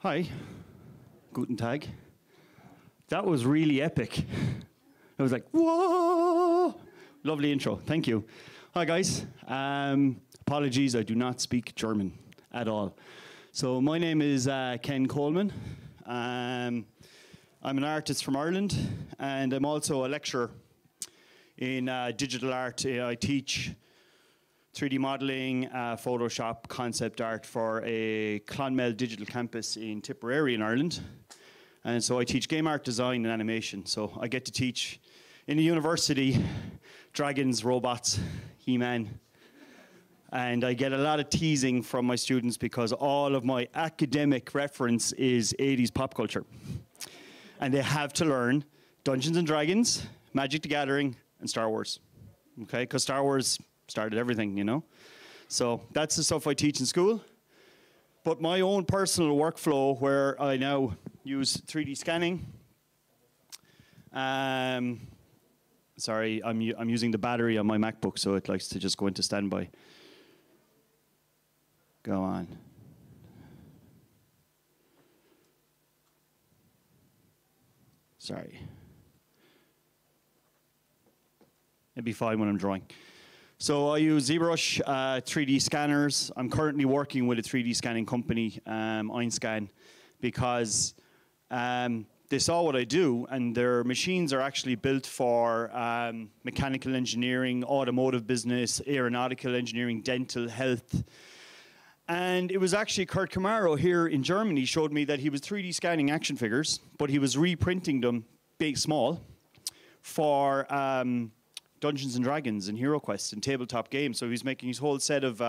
Hi, guten Tag. That was really epic. I was like, whoa! Lovely intro, thank you. Hi guys, apologies, I do not speak German at all. So my name is Ken Coleman. I'm an artist from Ireland, and I'm also a lecturer in digital art. I teach 3D modeling, Photoshop, concept art for a Clonmel digital campus in Tipperary in Ireland. And so I teach game art design and animation. So I get to teach in the university dragons, robots, He-Man. And I get a lot of teasing from my students because all of my academic reference is 80s pop culture. And they have to learn Dungeons and Dragons, Magic the Gathering, and Star Wars. Okay, because Star Wars started everything, you know? So that's the stuff I teach in school. But my own personal workflow where I now use 3D scanning. Sorry, I'm using the battery on my MacBook, so it likes to just go into standby. Go on. Sorry. It'd be fine when I'm drawing. So I use ZBrush 3D scanners. I'm currently working with a 3D scanning company, Einscan, because they saw what I do, and their machines are actually built for mechanical engineering, automotive business, aeronautical engineering, dental, health. And it was actually Kurt Camaro here in Germany showed me that he was 3D scanning action figures, but he was reprinting them big, small for Dungeons and Dragons and HeroQuest and tabletop games. So he's making his whole set of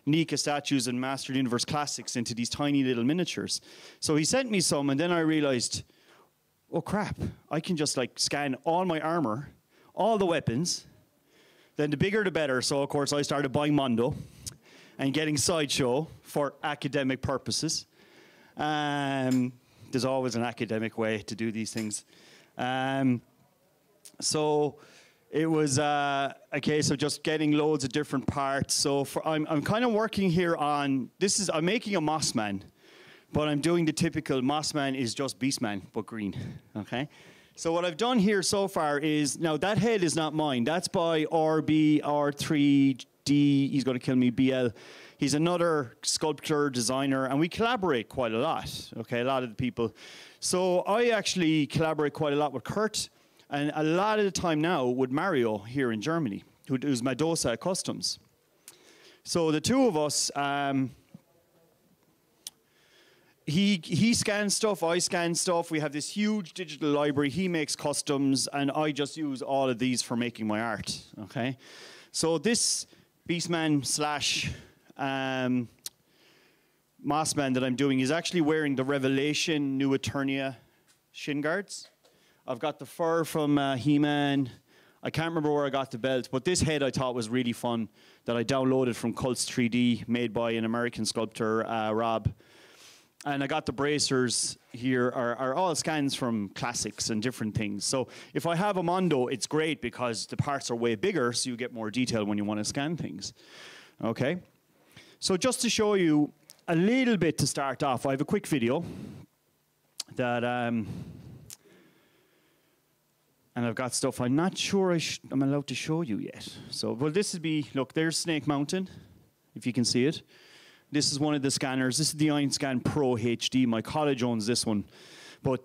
Nika statues and Master Universe classics into these tiny little miniatures. So he sent me some, and then I realized, oh crap, I can just like scan all my armor, all the weapons, then the bigger the better. So of course I started buying Mondo and getting Sideshow for academic purposes. There's always an academic way to do these things. So it was a case of just getting loads of different parts. So I'm kind of working here on, I'm making a Mossman, but I'm doing the typical Mossman is just Beastman, but green, okay? So what I've done here so far is, now that head is not mine. That's by R3D, he's going to kill me, BL. He's another sculptor, designer, and we collaborate quite a lot, okay, a lot of the people. So I actually collaborate quite a lot with Kurt, and a lot of the time now with Mario here in Germany, who's Madosa Customs. So the two of us, he scans stuff, I scan stuff. We have this huge digital library. He makes customs, and I just use all of these for making my art, okay? So this Beastman slash Mossman that I'm doing is actually wearing the Revelation New Eternia shin guards. I've got the fur from He-Man. I can't remember where I got the belt, but this head I thought was really fun that I downloaded from Kults 3D, made by an American sculptor, Rob. And I got the bracers here, are all scans from classics and different things. So if I have a Mondo, it's great because the parts are way bigger, so you get more detail when you want to scan things. Okay? So just to show you a little bit to start off, I have a quick video that, and I've got stuff I'm not sure I'm allowed to show you yet. So, well, this would be, look, there's Snake Mountain, if you can see it. This is one of the scanners. This is the Einscan Pro HD. My college owns this one. But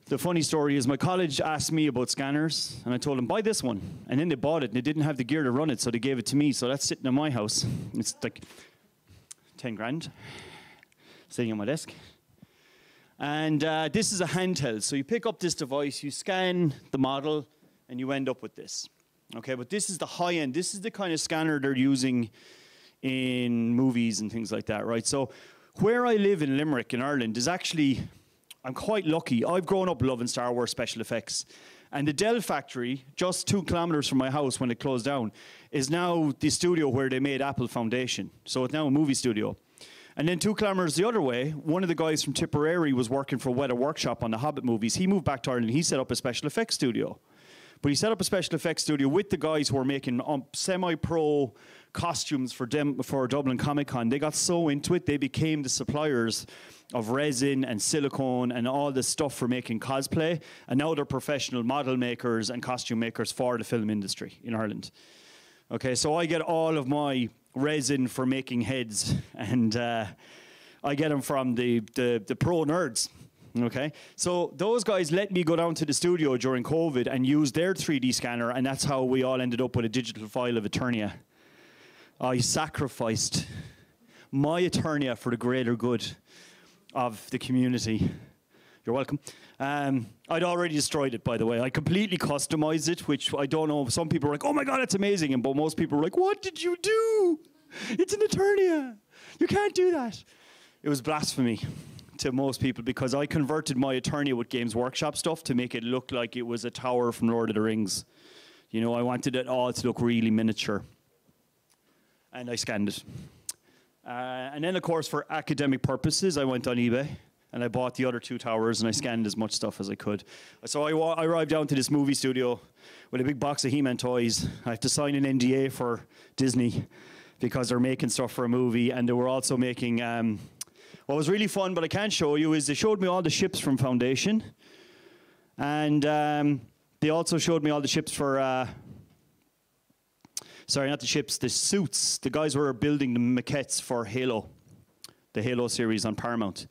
the funny story is my college asked me about scanners, and I told them, buy this one. And then they bought it, and they didn't have the gear to run it, so they gave it to me. So that's sitting in my house. It's like 10 grand, sitting on my desk. And this is a handheld. So you pick up this device, you scan the model, and you end up with this. Okay, but this is the high end. This is the kind of scanner they're using in movies and things like that, right? So where I live in Limerick in Ireland is actually, I'm quite lucky. I've grown up loving Star Wars special effects. And the Dell factory, just 2 kilometers from my house when it closed down, is now the studio where they made Apple Foundation. So it's now a movie studio. And then 2 kilometers the other way, one of the guys from Tipperary was working for Weta Workshop on the Hobbit movies. He moved back to Ireland. He set up a special effects studio. But he set up a special effects studio with the guys who were making semi-pro costumes for Dublin Comic Con. They got so into it, they became the suppliers of resin and silicone and all this stuff for making cosplay. And now they're professional model makers and costume makers for the film industry in Ireland. Okay, so I get all of my resin for making heads, and I get them from the pro nerds. Okay, so those guys let me go down to the studio during COVID and use their 3D scanner, and that's how we all ended up with a digital file of Eternia. I sacrificed my Eternia for the greater good of the community. You're welcome. I'd already destroyed it, by the way. I completely customized it, which I don't know. Some people are like, oh my God, that's amazing. But most people are like, what did you do? It's an Eternia. You can't do that. It was blasphemy to most people because I converted my Eternia with Games Workshop stuff to make it look like it was a tower from Lord of the Rings. You know, I wanted it all to look really miniature. And I scanned it. And then, of course, for academic purposes, I went on eBay and I bought the other 2 towers and I scanned as much stuff as I could. So I arrived down to this movie studio with a big box of He-Man toys. I have to sign an NDA for Disney because they're making stuff for a movie, and they were also making... what was really fun, but I can't show you, is they showed me all the ships from Foundation. And they also showed me all the ships for... sorry, not the ships, the suits. The guys were building the maquettes for Halo, the Halo series on Paramount.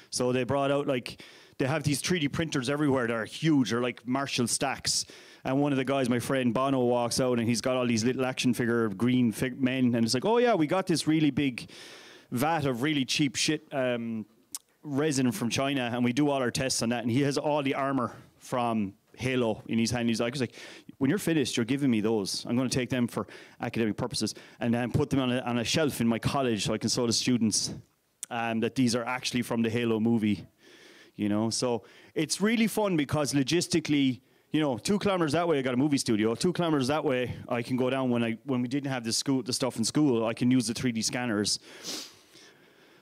So they brought out, like, they have these 3D printers everywhere that are huge. They're like Marshall stacks. And one of the guys, my friend Bono, walks out and he's got all these little action figure green men. And it's like, oh yeah, we got this really big vat of really cheap shit resin from China, and we do all our tests on that. And he has all the armor from Halo in his hand. He's like, when you're finished, you're giving me those. I'm going to take them for academic purposes and then put them on a shelf in my college so I can show the students that these are actually from the Halo movie. You know, so it's really fun because logistically, you know, 2 kilometers that way I got a movie studio. 2 kilometers that way I can go down when we didn't have the stuff in school. I can use the 3D scanners.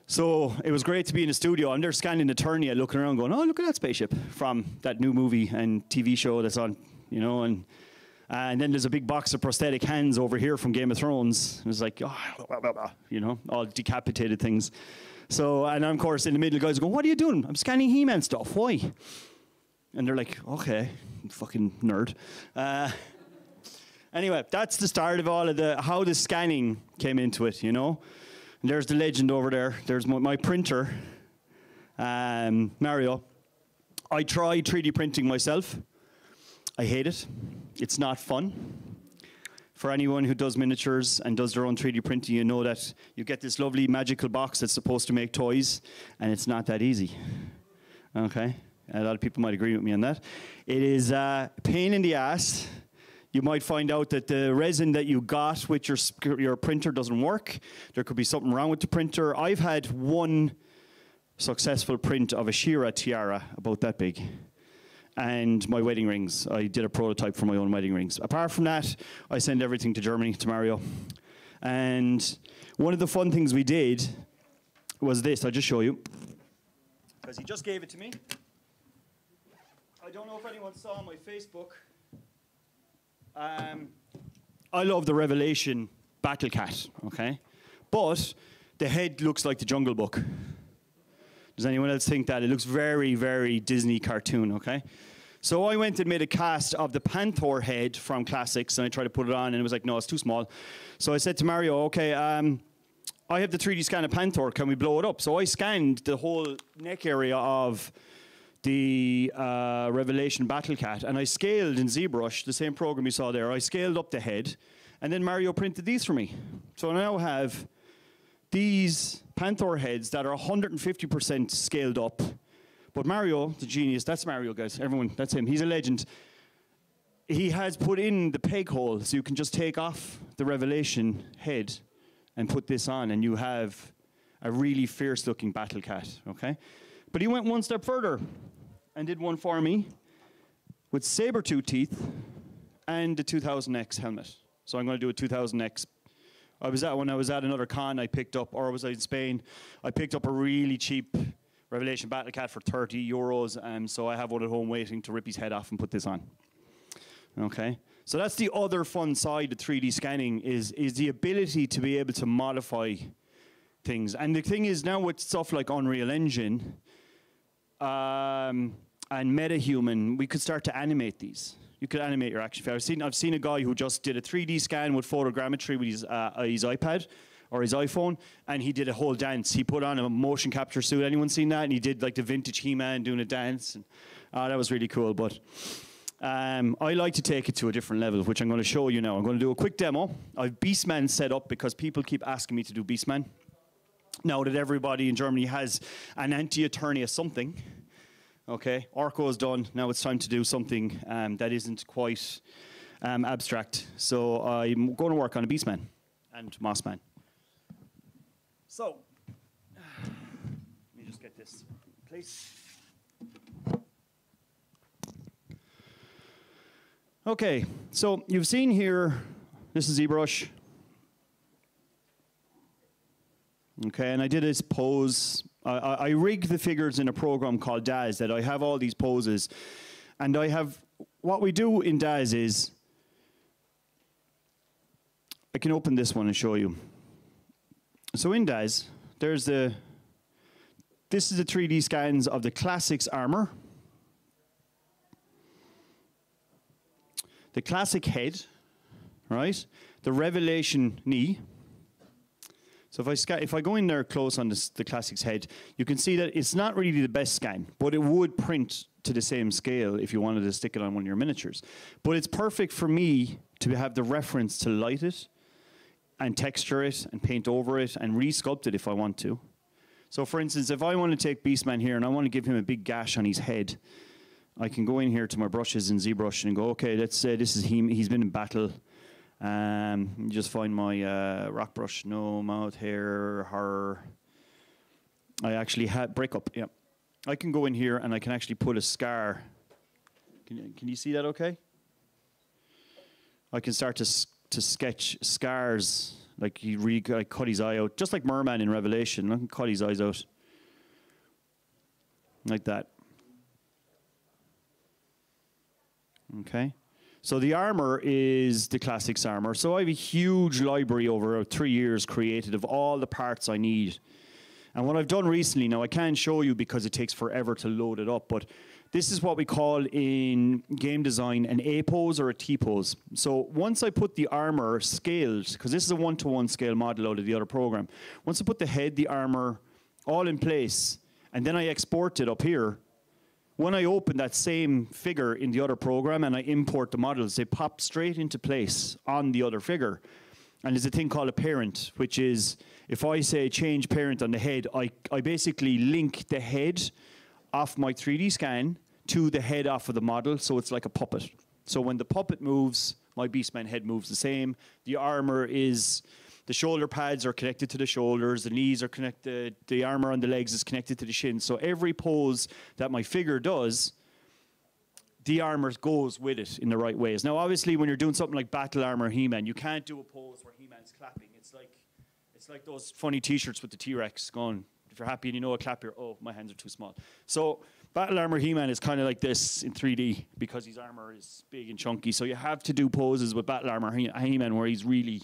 So it was great to be in the studio. I'm there scanning Eternia, looking around, going, "Oh, look at that spaceship from that new movie and TV show that's on," you know. And then there's a big box of prosthetic hands over here from Game of Thrones. It was like, oh, blah, blah, blah, you know, all decapitated things. So, and of course, in the middle, the guys are going, "What are you doing?" "I'm scanning He-Man stuff. Why?" And they're like, "Okay, fucking nerd." Anyway, that's the start of all of how the scanning came into it, you know. And there's the legend over there. There's my printer, Mario. I tried 3D printing myself. I hate it. It's not fun. For anyone who does miniatures and does their own 3D printing, you know that you get this lovely magical box that's supposed to make toys, and it's not that easy. Okay? A lot of people might agree with me on that. It is a pain in the ass. You might find out that the resin that you got with your printer doesn't work. There could be something wrong with the printer. I've had one successful print of a She-Ra tiara, about that big, and my wedding rings. I did a prototype for my own wedding rings. Apart from that, I send everything to Germany, to Mario. And one of the fun things we did was this. I'll just show you, because he just gave it to me. I don't know if anyone saw my Facebook. I love the Revelation Battle Cat, okay? But the head looks like the Jungle Book. Does anyone else think that? It looks very, very Disney cartoon, okay? So I went and made a cast of the Panther head from Classics, and I tried to put it on, and it was like, no, it's too small. So I said to Mario, okay, I have the 3D scan of Panther, can we blow it up? So I scanned the whole neck area of the Revelation Battle Cat, and I scaled in ZBrush, the same program you saw there. I scaled up the head, and then Mario printed these for me. So I now have these Panther heads that are 150% scaled up. But Mario, the genius, that's Mario, guys. Everyone, that's him. He's a legend. He has put in the peg hole, so you can just take off the Revelation head and put this on, and you have a really fierce-looking Battle Cat, okay? But he went one step further and did one for me with saber-tooth teeth and the 2000X helmet. So I'm going to do a 2000X. When I was at another con, I picked up, or was I in Spain, I picked up a really cheap Revelation Battle Cat for €30, so I have one at home waiting to rip his head off and put this on. Okay, so that's the other fun side of 3D scanning is the ability to be able to modify things. And the thing is now with stuff like Unreal Engine and MetaHuman, we could start to animate these. You could animate your action figure. I've seen a guy who just did a 3D scan with photogrammetry with his iPad or his iPhone, and he did a whole dance. He put on a motion capture suit. Anyone seen that? And he did like the vintage He-Man doing a dance. And, that was really cool. But I like to take it to a different level, which I'm going to show you now. I'm going to do a quick demo. I've Beastman set up because people keep asking me to do Beastman. Now that everybody in Germany has an PlanetEternia something, okay, Orco is done. Now it's time to do something that isn't quite abstract. So I'm going to work on a Beastman and Mossman. So let me just get this in place. Okay, so you've seen here, this is ZBrush. Okay, and I did this pose. I rigged the figures in a program called DAZ that I have all these poses. And I have, what we do in DAZ is, I can open this one and show you. So in DAZ, this is the 3D scans of the Classics armor, the Classic head, right? The Revelation knee. So if I go in there close on the Classics head, you can see that it's not really the best scan, but it would print to the same scale if you wanted to stick it on one of your miniatures. But it's perfect for me to have the reference to light it and texture it and paint over it and re-sculpt it if I want to. So for instance, if I want to take Beastman here and I want to give him a big gash on his head, I can go in here to my brushes in ZBrush and go, okay, let's say this is him. He's been in battle. Just find my rock brush. No, mouth, hair, horror. I actually had breakup. Yeah, I can go in here and I can actually put a scar. Can you see that? Okay. I can start to sketch scars. Like he really cut his eye out, just like Merman in Revelation. I can cut his eyes out like that. Okay, so the armor is the Classics armor. So I have a huge library over 3 years created of all the parts I need. And what I've done recently, now I can't show you because it takes forever to load it up, but this is what we call in game design an A pose or a T pose. So once I put the armor scaled, because this is a 1-to-1 scale model out of the other program, once I put the head, the armor, all in place, and then I export it up here, when I open that same figure in the other program and I import the models, they pop straight into place on the other figure. And there's a thing called a parent, which is, if I say change parent on the head, I basically link the head off my 3D scan to the head off of the model, so it's like a puppet. So when the puppet moves, my Beastman head moves the same. The armor is, the shoulder pads are connected to the shoulders, the knees are connected, the armor on the legs is connected to the shins. So every pose that my figure does, the armor goes with it in the right ways. Now, obviously, when you're doing something like Battle Armor He-Man, you can't do a pose where He-Man's clapping. It's like those funny T-shirts with the T-Rex going, if you're happy and you know a clap here, oh, my hands are too small. So Battle Armor He-Man is kind of like this in 3D because his armor is big and chunky. So you have to do poses with Battle Armor He-Man where he's really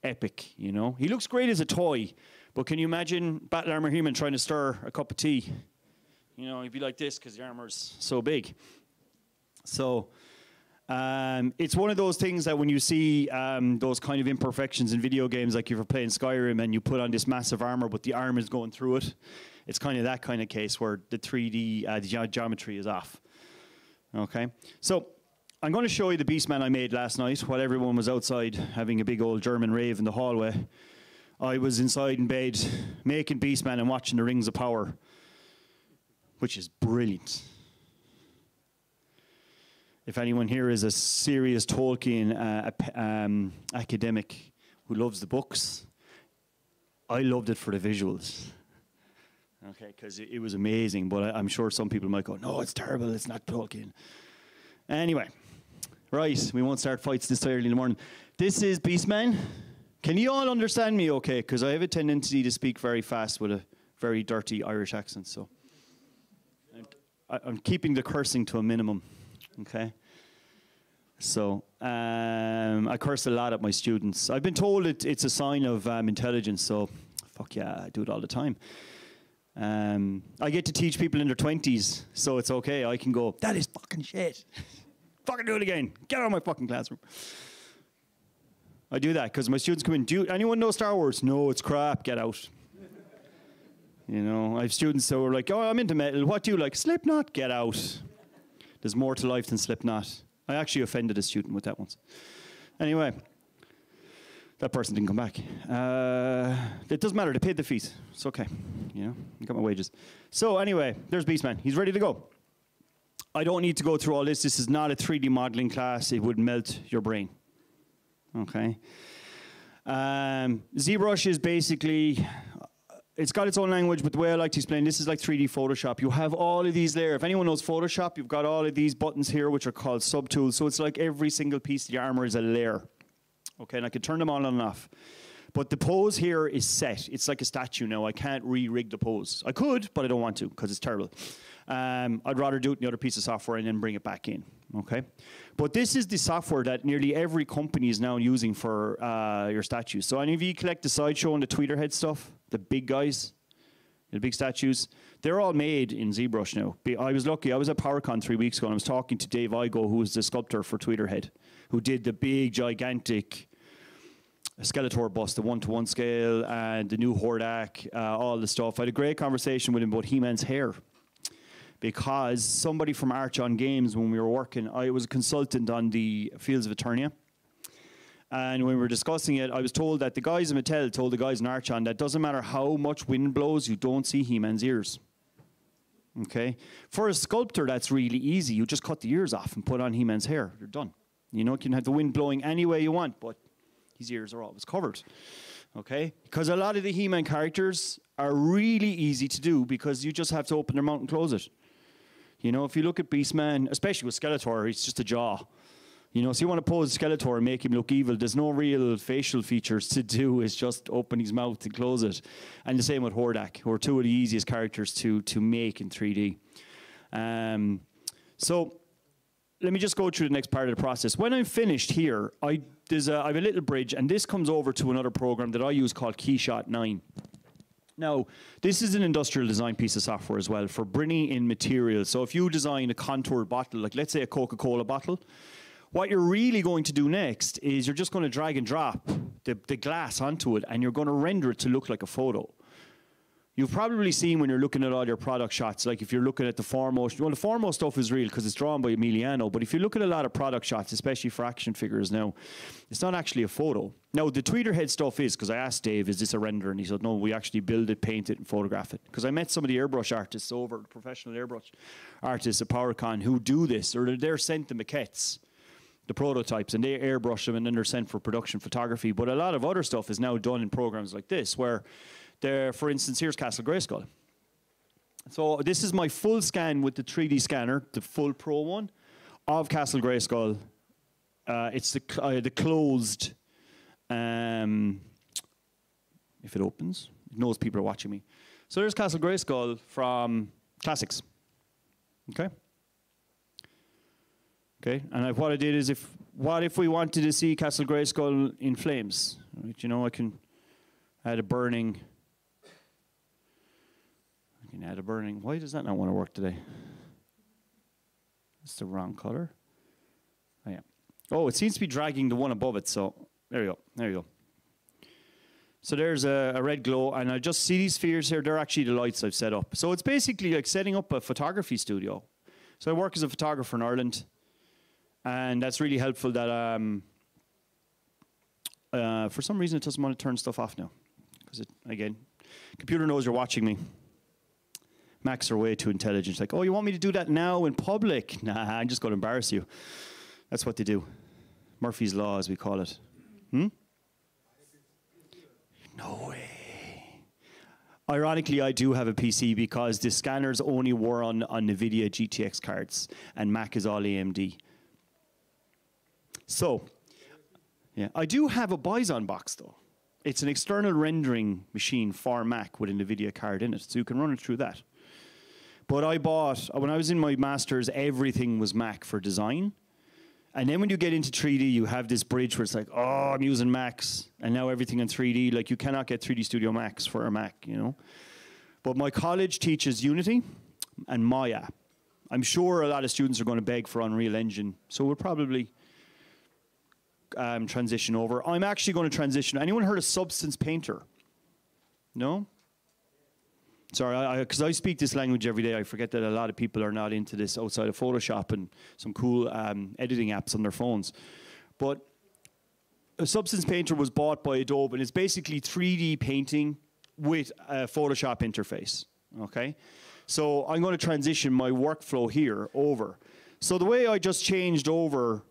epic, you know. He looks great as a toy, but can you imagine Battle Armor He-Man trying to stir a cup of tea? You know, he'd be like this because the armor's so big. So it's one of those things that when you see those kind of imperfections in video games, like if you're playing Skyrim and you put on this massive armor, but the arm is going through it, it's kind of that kind of case where the 3D geometry is off. Okay, so I'm going to show you the Beastman I made last night while everyone was outside having a big old German rave in the hallway. I was inside in bed making Beastman and watching the Rings of Power, which is brilliant. If anyone here is a serious Tolkien academic who loves the books, I loved it for the visuals. Okay, because it was amazing, but I'm sure some people might go, no, it's terrible, it's not Tolkien. Anyway, right, we won't start fights this early in the morning. This is Beastman. Can you all understand me okay? Because I have a tendency to speak very fast with a very dirty Irish accent, so I'm keeping the cursing to a minimum. Okay. So I curse a lot at my students. I've been told it's a sign of intelligence, so fuck yeah, I do it all the time. I get to teach people in their 20s, so it's okay. I can go, that is fucking shit. Fucking do it again. Get out of my fucking classroom. I do that because my students come in, do anyone know Star Wars? No, it's crap, get out. You know, I have students who are like, oh, I'm into metal. What do you like? Slipknot, get out. There's more to life than Slipknot. I actually offended a student with that once. Anyway, that person didn't come back. It doesn't matter, they paid the fees. It's okay, you know, I got my wages. So anyway, there's Beastman, he's ready to go. I don't need to go through all this. This is not a 3D modeling class. It would melt your brain. Okay. ZBrush is basically, it's got its own language, but the way I like to explain, this is like 3D Photoshop. You have all of these layers. If anyone knows Photoshop, you've got all of these buttons here, which are called subtools. So it's like every single piece of the armor is a layer. Okay, and I can turn them on and off. But the pose here is set. It's like a statue now. I can't re-rig the pose. I could, but I don't want to because it's terrible. I'd rather do it in the other piece of software and then bring it back in. Okay, but this is the software that nearly every company is now using for your statues. So any of you collect the Sideshow and the Tweeterhead stuff, the big guys, the big statues, they're all made in ZBrush now. I was lucky. I was at PowerCon 3 weeks ago and I was talking to Dave Igo, who was the sculptor for Tweeterhead, who did the big, gigantic Skeletor bust, the 1-to-1 scale, and the new Hordak, all the stuff. I had a great conversation with him about He-Man's hair. Because somebody from Arch on Games, when we were working, I was a consultant on the Fields of Eternia. And when we were discussing it, I was told that the guys in Mattel told the guys in Archon that doesn't matter how much wind blows, you don't see He-Man's ears. Okay? For a sculptor, that's really easy. You just cut the ears off and put on He-Man's hair. You're done. You know, you can have the wind blowing any way you want, but his ears are always covered. Okay? Because a lot of the He-Man characters are really easy to do because you just have to open their mouth and close it. You know, if you look at Beastman, especially with Skeletor, it's just a jaw. You know, so you want to pose Skeletor and make him look evil. There's no real facial features to do. It's just open his mouth and close it. And the same with Hordak, who are two of the easiest characters to make in 3D. So let me just go through the next part of the process. When I'm finished here, I have a little bridge, and this comes over to another program that I use called Keyshot 9. Now, this is an industrial design piece of software as well for bringing in materials. So if you design a contoured bottle, like let's say a Coca-Cola bottle, what you're really going to do next is you're just going to drag and drop the glass onto it, and you're going to render it to look like a photo. You've probably seen when you're looking at all your product shots, like if you're looking at the foremost, well, the foremost stuff is real because it's drawn by Emiliano, but if you look at a lot of product shots, especially for action figures now, it's not actually a photo. Now, the Tweeterhead stuff is, because I asked Dave, is this a render? And he said, no, we actually build it, paint it, and photograph it. Because I met some of the airbrush artists over, the professional airbrush artists at PowerCon who do this, or they're sent the maquettes, the prototypes, and they airbrush them, and then they're sent for production photography. But a lot of other stuff is now done in programs like this, where for instance, here's Castle Grayskull. So this is my full scan with the 3D scanner, the full Pro one, of Castle Grayskull. It's the closed, if it opens, it knows people are watching me. So there's Castle Grayskull from Classics. Okay? Okay, and what I did is, what if we wanted to see Castle Grayskull in flames? Right, you know, I can add a burning. Add a burning. Why does that not want to work today? It's the wrong color. Oh, yeah. Oh, it seems to be dragging the one above it. So there you go. There you go. So there's a red glow, and I just see these spheres here. They're actually the lights I've set up. So it's basically like setting up a photography studio. So I work as a photographer in Ireland, and that's really helpful. That for some reason it doesn't want to turn stuff off now, because again, computer knows you're watching me. Macs are way too intelligent. Like, oh, you want me to do that now in public? Nah, I'm just going to embarrass you. That's what they do. Murphy's Law, as we call it. No way. Ironically, I do have a PC because the scanners only were on NVIDIA GTX cards, and Mac is all AMD. So, yeah, I do have a Bison box, though. It's an external rendering machine for Mac with an NVIDIA card in it, so you can run it through that. But I bought, when I was in my master's, everything was Mac for design. And then when you get into 3D, you have this bridge where it's like, oh, I'm using Macs, and now everything in 3D. Like, you cannot get 3D Studio Max for a Mac, you know. But my college teaches Unity and Maya. I'm sure a lot of students are going to beg for Unreal Engine, so we'll probably transition over. I'm actually going to transition. Anyone heard of Substance Painter? No? Sorry, because I speak this language every day. I forget that a lot of people are not into this outside of Photoshop and some cool editing apps on their phones. But a Substance Painter was bought by Adobe, and it's basically 3D painting with a Photoshop interface, okay? So I'm going to transition my workflow here over. So the way I just changed over,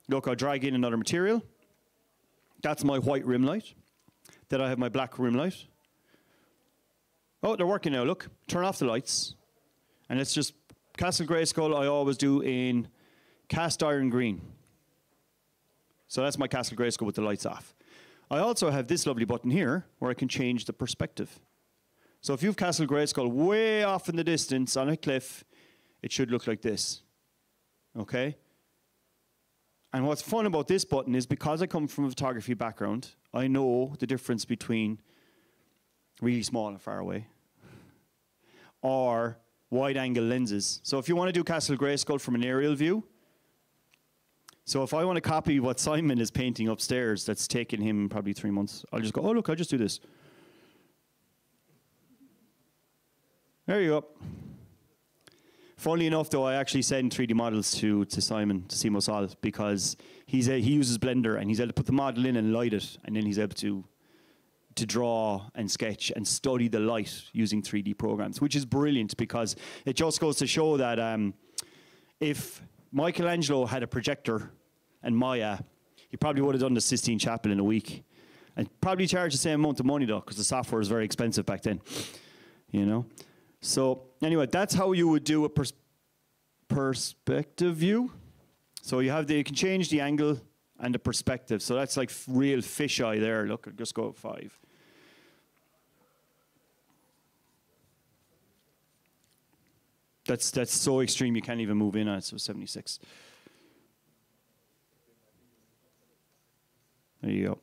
look, I'll drag in another material. That's my white rim light. Then I have my black rim light. Oh, they're working now, look. Turn off the lights. And let's just, Castle Grayskull I always do in cast iron green. So that's my Castle Grayskull with the lights off. I also have this lovely button here where I can change the perspective. So if you have Castle Grayskull way off in the distance on a cliff, it should look like this, okay? And what's fun about this button is because I come from a photography background, I know the difference between really small and far away or wide-angle lenses. So if you want to do Castle Grayskull from an aerial view, so if I want to copy what Simon is painting upstairs, that's taken him probably 3 months, I'll just go, oh, look, I'll just do this. There you go. Funnily enough, though, I actually send 3D models to Simon, to Simo Sol, because he uses Blender, and he's able to put the model in and light it, and then he's able to draw and sketch and study the light using 3D programs, which is brilliant because it just goes to show that if Michelangelo had a projector and Maya, he probably would have done the Sistine Chapel in a week. And probably charged the same amount of money, though, because the software was very expensive back then, you know? So anyway, that's how you would do a perspective view. So you can change the angle and the perspective. So that's like real fisheye there. Look, I'll just go at 5. That's so extreme you can't even move in on it. So 76. There you go.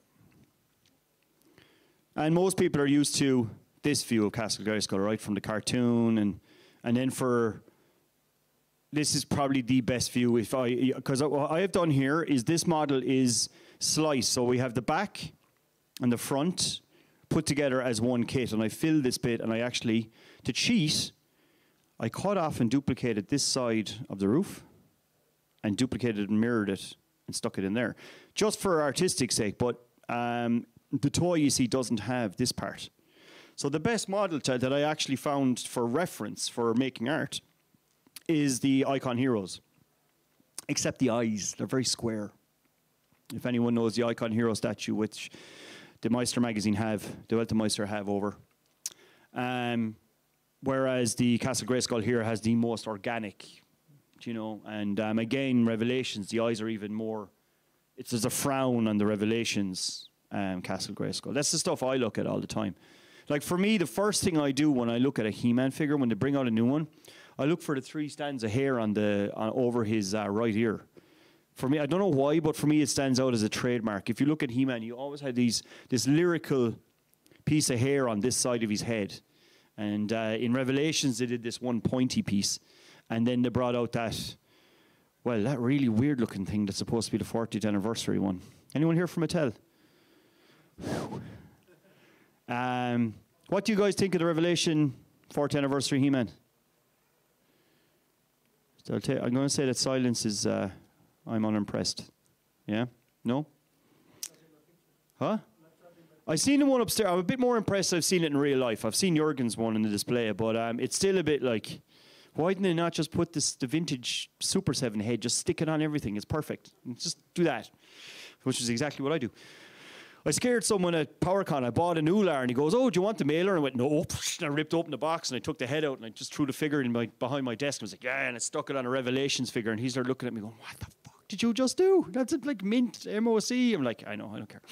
And most people are used to this view of Castle Grayskull, right, from the cartoon, and then this is probably the best view because what I have done here is this model is sliced, so we have the back and the front put together as one kit, and I filled this bit, and I actually, to cheat, I cut off and duplicated this side of the roof, and duplicated and mirrored it and stuck it in there, just for artistic sake. But the toy, you see, doesn't have this part. So the best model that I actually found for reference for making art is the Icon Heroes, except the eyes. They're very square. If anyone knows the Icon Hero statue, which the Meister magazine the Weltmeister have over. Whereas the Castle Grayskull here has the most organic, you know, and again, Revelations, the eyes are even more, there's a frown on the Revelations Castle Grayskull. That's the stuff I look at all the time. Like for me, the first thing I do when I look at a He-Man figure, when they bring out a new one, I look for the 3 strands of hair over his right ear. For me, I don't know why, but for me it stands out as a trademark. If you look at He-Man, you always had this lyrical piece of hair on this side of his head. And in Revelations, they did this one pointy piece. And then they brought out that really weird looking thing that's supposed to be the 40th anniversary one. Anyone here from Mattel? What do you guys think of the Revelation 4th anniversary He-Man? So I'm going to say that silence is, I'm unimpressed. Yeah? No? Huh? I've seen the one upstairs. I'm a bit more impressed I've seen it in real life. I've seen Jurgen's one in the display, but it's still a bit like, why didn't they not just put the vintage Super 7 head, just stick it on everything? It's perfect. Just do that, which is exactly what I do. I scared someone at PowerCon. I bought an Ular, and he goes, oh, do you want the mailer? And I went, no. And I ripped open the box, and I took the head out, and I just threw the figure behind my desk. And I was like, yeah, and I stuck it on a Revelations figure. And he started looking at me going, what the fuck did you just do? That's like mint MOC. I'm like, I know, I don't care.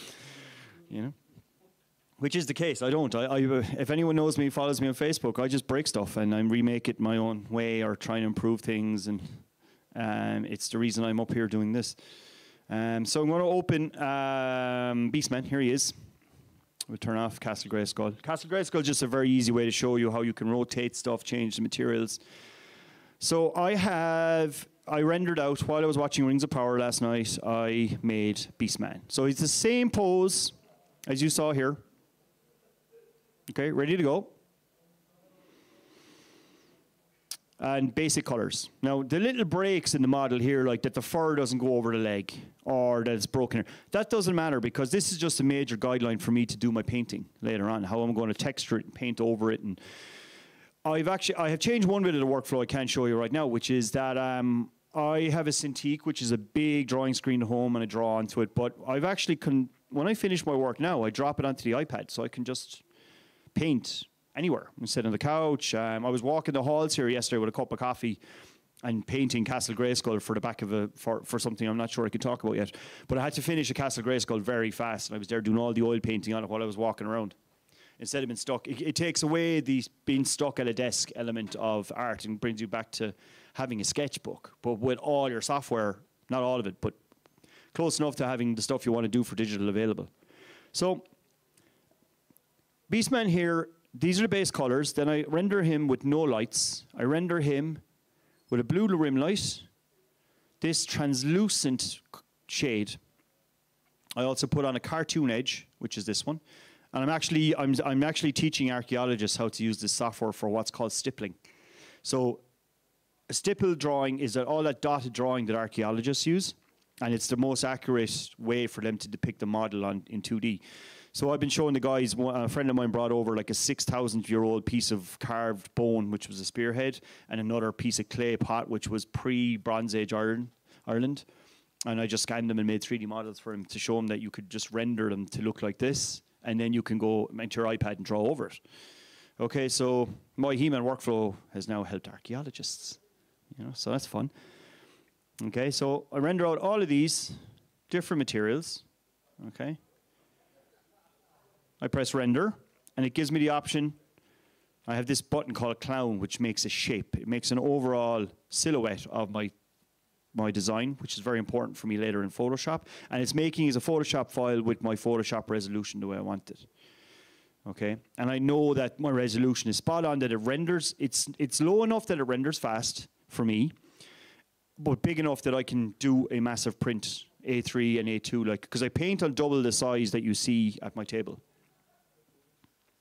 You know? Which is the case. I don't. If anyone knows me, follows me on Facebook, I just break stuff, and I remake it my own way or try and improve things. It's the reason I'm up here doing this. So I'm going to open Beastman. Here he is. We'll turn off Castle Grayskull. Castle Grayskull is just a very easy way to show you how you can rotate stuff, change the materials. So I rendered out, while I was watching Rings of Power last night, I made Beastman. So it's the same pose as you saw here. Okay, ready to go. And basic colors. Now, the little breaks in the model here, like that the fur doesn't go over the leg or that it's broken here, that doesn't matter because this is just a major guideline for me to do my painting later on, how I'm going to texture it and paint over it. And I have changed one bit of the workflow I can't show you right now, which is that I have a Cintiq, which is a big drawing screen at home, and I draw onto it. But I've actually, when I finish my work now, I drop it onto the iPad so I can just paint anywhere. I'm sitting on the couch. I was walking the halls here yesterday with a cup of coffee and painting Castle Grayskull for the back of for something I'm not sure I can talk about yet. But I had to finish a Castle Grayskull very fast, and I was there doing all the oil painting on it while I was walking around. Instead of being stuck, it takes away the being stuck at a desk element of art and brings you back to having a sketchbook, but with all your software, not all of it, but close enough to having the stuff you want to do for digital available. So Beastman here, these are the base colors. Then I render him with no lights. I render him with a blue rim light, this translucent shade. I also put on a cartoon edge, which is this one. And I'm actually teaching archaeologists how to use this software for what's called stippling. So a stipple drawing is all that dotted drawing that archaeologists use, and it's the most accurate way for them to depict the model in 2D. So I've been showing the guys, a friend of mine brought over like a 6,000-year-old piece of carved bone, which was a spearhead, and another piece of clay pot, which was pre-Bronze Age Ireland. And I just scanned them and made 3D models for him to show him that you could just render them to look like this, and then you can go into your iPad and draw over it. Okay, so my He-Man workflow has now helped archaeologists, so that's fun. Okay, so I render out all of these different materials. Okay, I press render, and it gives me the option. I have this button called clown, which makes a shape. It makes an overall silhouette of my design, which is very important for me later in Photoshop. And it's making as a Photoshop file with my Photoshop resolution the way I want it. Okay, and I know that my resolution is spot on, that it renders, it's low enough that it renders fast for me, but big enough that I can do a massive print, A3 and A2, because I paint on double the size that you see at my table.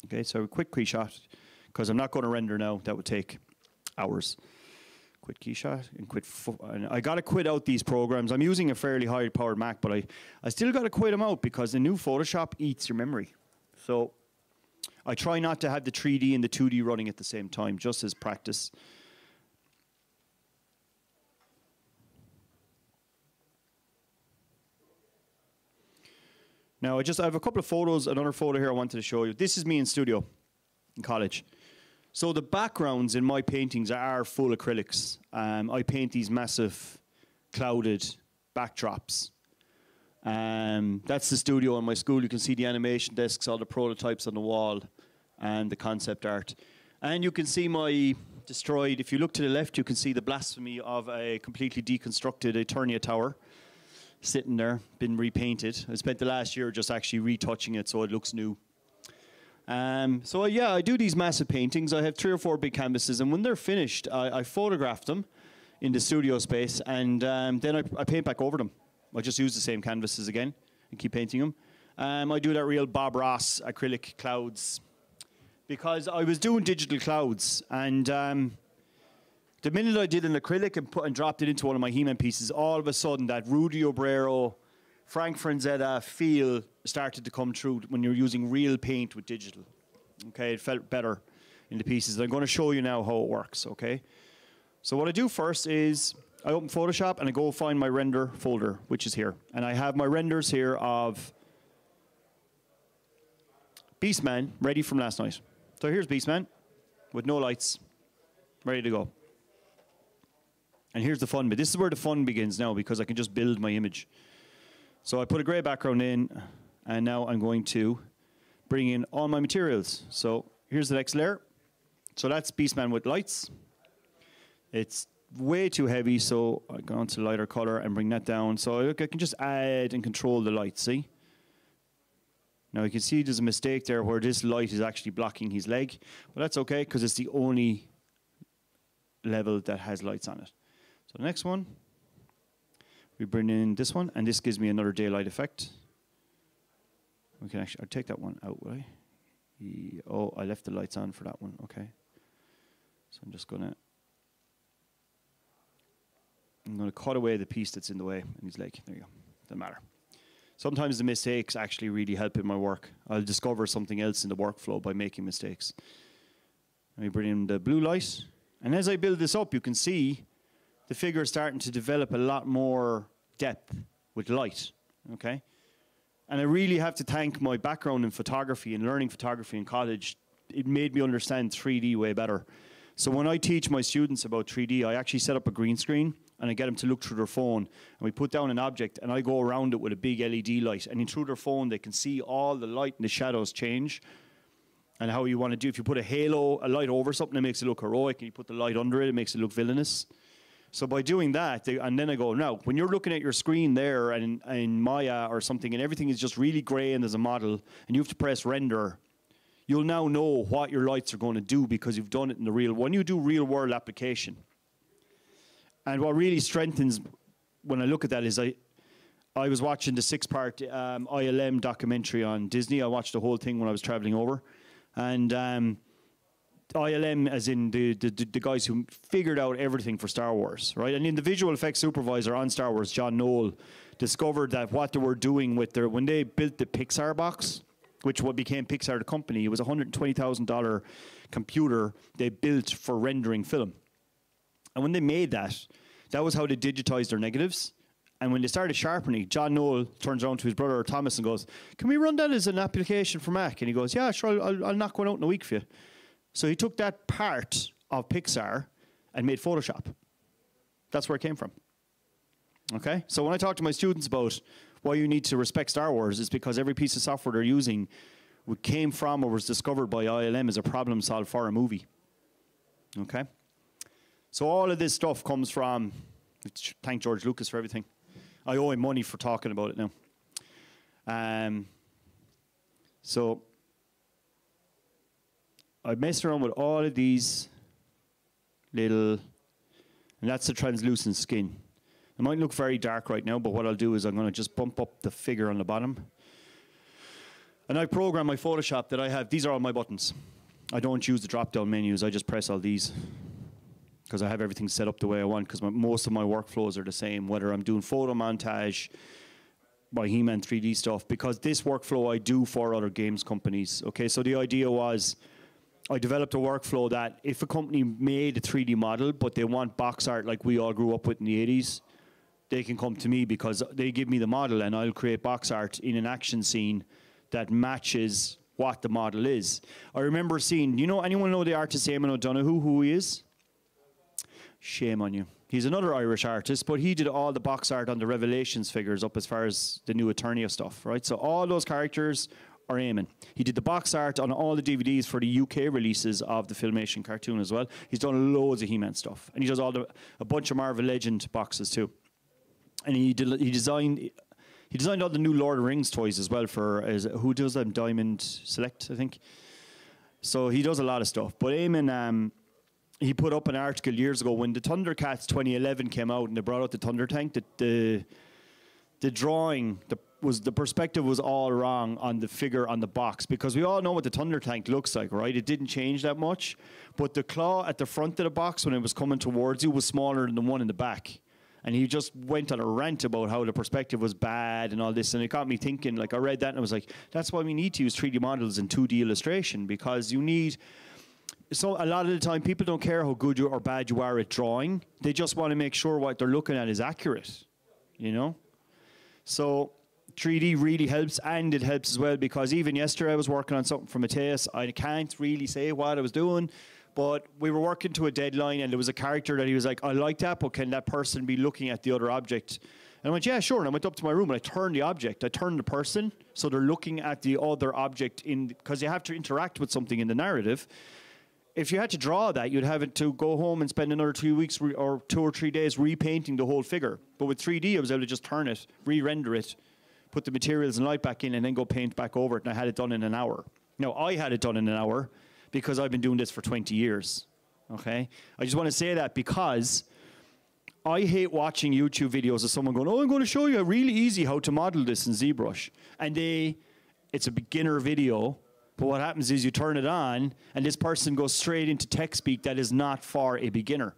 Okay, so a quick key shot, because I'm not going to render now, that would take hours. Quit key shot and quit. And I got to quit out these programs. I'm using a fairly high powered Mac, but I still got to quit them out because the new Photoshop eats your memory. So I try not to have the 3D and the 2D running at the same time, just as practice. Now I have a couple of photos. Another photo here I wanted to show you. This is me in studio in college. So the backgrounds in my paintings are full acrylics. I paint these massive clouded backdrops. That's the studio in my school. You can see the animation desks, all the prototypes on the wall, and the concept art. And you can see my destroyed, if you look to the left, you can see the blasphemy of a completely deconstructed Eternia tower sitting there, been repainted. I spent the last year just actually retouching it so it looks new. So yeah, I do these massive paintings. I have 3 or 4 big canvases, and when they're finished, I photograph them in the studio space, and then I paint back over them. I just use the same canvases again and keep painting them. I do that real Bob Ross acrylic clouds because I was doing digital clouds, and the minute I did an acrylic and dropped it into one of my He-Man pieces, all of a sudden that Rudy Obrero, Frank Franzetta feel started to come through when you're using real paint with digital. Okay, it felt better in the pieces. I'm going to show you now how it works, okay? So what I do first is I open Photoshop and I go find my render folder, which is here. And I have my renders here of Beastman ready from last night. So here's Beastman with no lights, ready to go. And here's the fun bit. This is where the fun begins now because I can just build my image. So I put a gray background in, and now I'm going to bring in all my materials. So here's the next layer. So that's Beastman with lights. It's way too heavy, so I go on to lighter color and bring that down. So look, I can just add and control the light, see? Now you can see there's a mistake there where this light is actually blocking his leg, but that's okay because it's the only level that has lights on it. So the next one, we bring in this one, and this gives me another daylight effect. We can actually, I'll take that one out, will I? Oh, I left the lights on for that one, okay. So I'm gonna cut away the piece that's in the way, and he's like, there you go, doesn't matter. Sometimes the mistakes actually really help in my work. I'll discover something else in the workflow by making mistakes. Let me bring in the blue light, and as I build this up, you can see the figure is starting to develop a lot more depth with light, okay? And I really have to thank my background in photography and learning photography in college. It made me understand 3D way better. So when I teach my students about 3D, I actually set up a green screen and I get them to look through their phone, and we put down an object and I go around it with a big LED light, and in through their phone they can see all the light and the shadows change and how you want to do. If you put a light over something, it makes it look heroic, and you put the light under it, it makes it look villainous. So by doing that, and then I go, now, when you're looking at your screen there and in Maya or something, and everything is just really gray and there's a model, and you have to press render, you'll now know what your lights are going to do because you've done it in the real, when you do real world application. And what really strengthens when I look at that is I was watching the 6-part ILM documentary on Disney. I watched the whole thing when I was traveling over. And ILM, as in the guys who figured out everything for Star Wars, right? And in the visual effects supervisor on Star Wars, John Knoll, discovered that what they were doing with when they built the Pixar box, which what became Pixar the company, it was a $120,000 computer they built for rendering film. And when they made that, that was how they digitized their negatives. And when they started sharpening, John Knoll turns around to his brother Thomas and goes, "Can we run that as an application for Mac?" And he goes, "Yeah, sure, I'll knock one out in a week for you." So he took that part of Pixar and made Photoshop. That's where it came from. Okay? So when I talk to my students about why you need to respect Star Wars, it's because every piece of software they're using came from or was discovered by ILM as a problem solved for a movie. Okay? So all of this stuff comes from, thank George Lucas for everything. I owe him money for talking about it now. So I messed around with all of these little, and that's the translucent skin. It might look very dark right now, but what I'll do is I'm going to just bump up the figure on the bottom. And I program my Photoshop that I have. These are all my buttons. I don't use the drop-down menus. I just press all these because I have everything set up the way I want, because most of my workflows are the same, whether I'm doing photo montage, my He-Man 3D stuff, because this workflow I do for other games companies. Okay, so the idea was I developed a workflow that if a company made a 3D model, but they want box art like we all grew up with in the 80s, they can come to me because they give me the model and I'll create box art in an action scene that matches what the model is. I remember seeing, anyone know the artist Eamon O'Donoghue, who he is? Shame on you. He's another Irish artist, but he did all the box art on the Revelations figures up as far as the new Eternia stuff, right? So all those characters are Eamon. He did the box art on all the DVDs for the UK releases of the Filmation cartoon as well. He's done loads of He-Man stuff. And he does a bunch of Marvel Legend boxes too. And he designed all the new Lord of the Rings toys as well who does them? Diamond Select, I think. So he does a lot of stuff. But Eamon, he put up an article years ago when the Thundercats 2011 came out and they brought out the Thunder Tank. The drawing, the perspective was all wrong on the figure on the box, because we all know what the Thunder Tank looks like, right? It didn't change that much, but the claw at the front of the box when it was coming towards you was smaller than the one in the back. And he just went on a rant about how the perspective was bad and all this. And it got me thinking, I read that and I was like, that's why we need to use 3D models and 2D illustration, because you need... So a lot of the time, people don't care how good or bad you are at drawing. They just want to make sure what they're looking at is accurate, So 3D really helps, and it helps as well because even yesterday I was working on something for Matthias. I can't really say what I was doing, but we were working to a deadline and there was a character that he was like, I like that, but can that person be looking at the other object? And I went, yeah, sure. And I went up to my room and I turned the object. I turned the person so they're looking at the other object because you have to interact with something in the narrative. if you had to draw that, you'd have it to go home and spend another 2 weeks or 2 or 3 days repainting the whole figure. But with 3D, I was able to just turn it, re-render it, put the materials and light back in, and then go paint back over it, and I had it done in an hour. Now, I had it done in an hour because I've been doing this for 20 years, okay? I just want to say that because I hate watching YouTube videos of someone going, oh, I'm going to show you really easy how to model this in ZBrush. And it's a beginner video, but what happens is you turn it on, and this person goes straight into tech speak that is not for a beginner.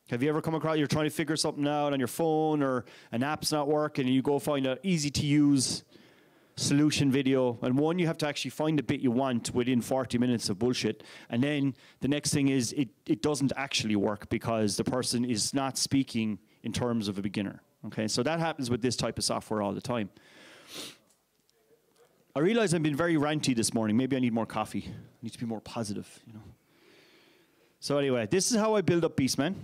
Have you ever come across, you're trying to figure something out on your phone, or an app's not working, and you go find an easy-to-use solution video, and one, you have to actually find the bit you want within 40 minutes of bullshit, and then the next thing is it doesn't actually work because the person is not speaking in terms of a beginner. Okay, so that happens with this type of software all the time. I realize I've been very ranty this morning. Maybe I need more coffee. I need to be more positive, you know. So anyway, this is how I build up Beastman.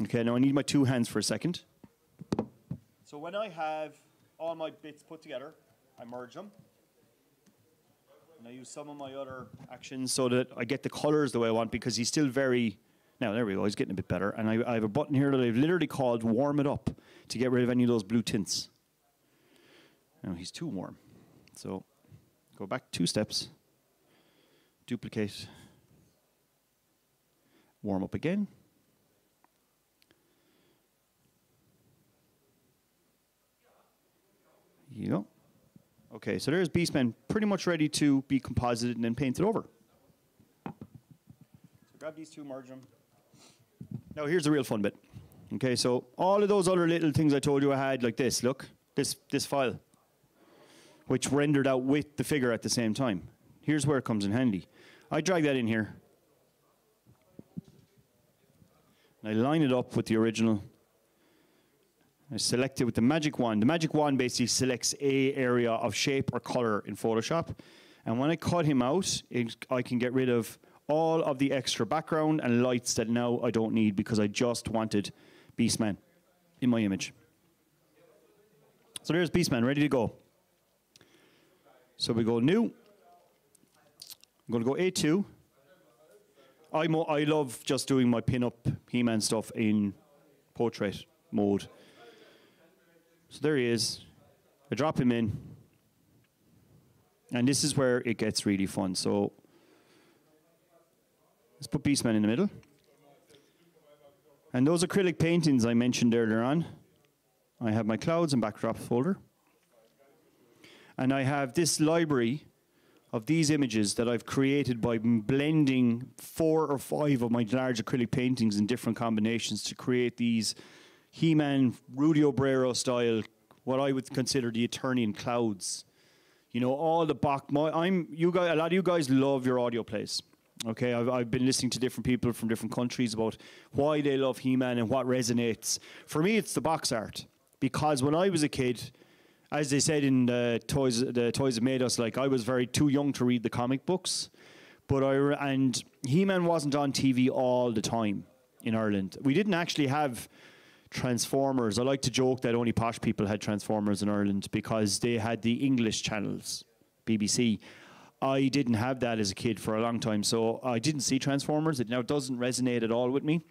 Okay, now I need my 2 hands for a second. So when I have all my bits put together, I merge them. And I use some of my other actions so that I get the colors the way I want, because he's still very... Now, there we go. He's getting a bit better. And I have a button here that I've literally called Warm It Up to get rid of any of those blue tints. Now, he's too warm. So go back 2 steps. Duplicate. Warm up again. Here you go. Okay, so there's Beastman pretty much ready to be composited and then painted over. So grab these 2, merge them. Now here's the real fun bit. Okay, so all of those other little things I told you I had, like this, look, this file, which rendered out with the figure at the same time. Here's where it comes in handy. I drag that in here. And I line it up with the original. I select it with the magic wand. The magic wand basically selects a area of shape or color in Photoshop. And when I cut him out, I can get rid of all of the extra background and lights that now I don't need, because I just wanted Beastman in my image. So there's Beastman, ready to go. So we go new. I'm going to go A2. I love just doing my pin-up He-Man stuff in portrait mode. So there he is. I drop him in. And this is where it gets really fun. So let's put Beastman in the middle. And those acrylic paintings I mentioned earlier on, I have my clouds and backdrop folder. And I have this library of these images that I've created by blending 4 or 5 of my large acrylic paintings in different combinations to create these He-Man, Rudy Obrero style, what I would consider the Eternian clouds. You know, all the a lot of you guys love your audio plays. Okay, I've been listening to different people from different countries about why they love He-Man and what resonates. For me, it's the box art, because when I was a kid, as they said in the Toys That Made Us, like, I was too young to read the comic books, and He-Man wasn't on TV all the time in Ireland. We didn't actually have Transformers. I like to joke that only posh people had Transformers in Ireland because they had the English channels, BBC. I didn't have that as a kid for a long time, so I didn't see Transformers. It now doesn't resonate at all with me.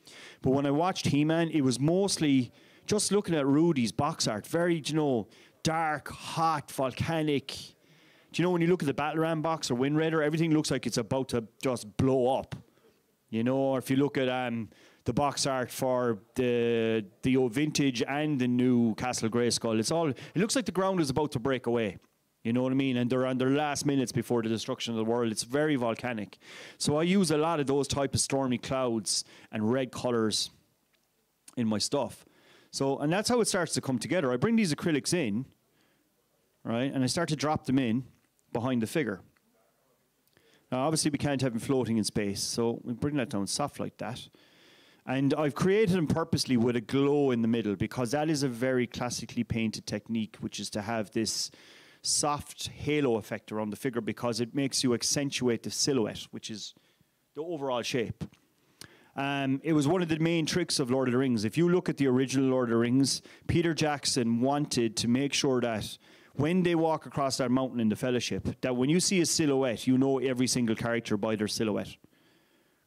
But when I watched He-Man, it was mostly just looking at Rudy's box art, very, you know, dark, hot, volcanic. Do you know when you look at the Battle Ram box or Wind Raider, everything looks like it's about to just blow up. You know, or if you look at the box art for the old vintage and the new Castle Grayskull, it looks like the ground is about to break away. You know what I mean? And they're on their last minutes before the destruction of the world. It's very volcanic. So I use a lot of those type of stormy clouds and red colors in my stuff. So, and that's how it starts to come together. I bring these acrylics in, right, and I start to drop them in behind the figure. Now, obviously, we can't have them floating in space, so we bring that down soft like that. And I've created them purposely with a glow in the middle, because that is a very classically painted technique, which is to have this soft halo effect around the figure, because it makes you accentuate the silhouette, which is the overall shape. It was one of the main tricks of Lord of the Rings. If you look at the original Lord of the Rings, Peter Jackson wanted to make sure that when they walk across that mountain in the Fellowship, that when you see a silhouette, you know every single character by their silhouette.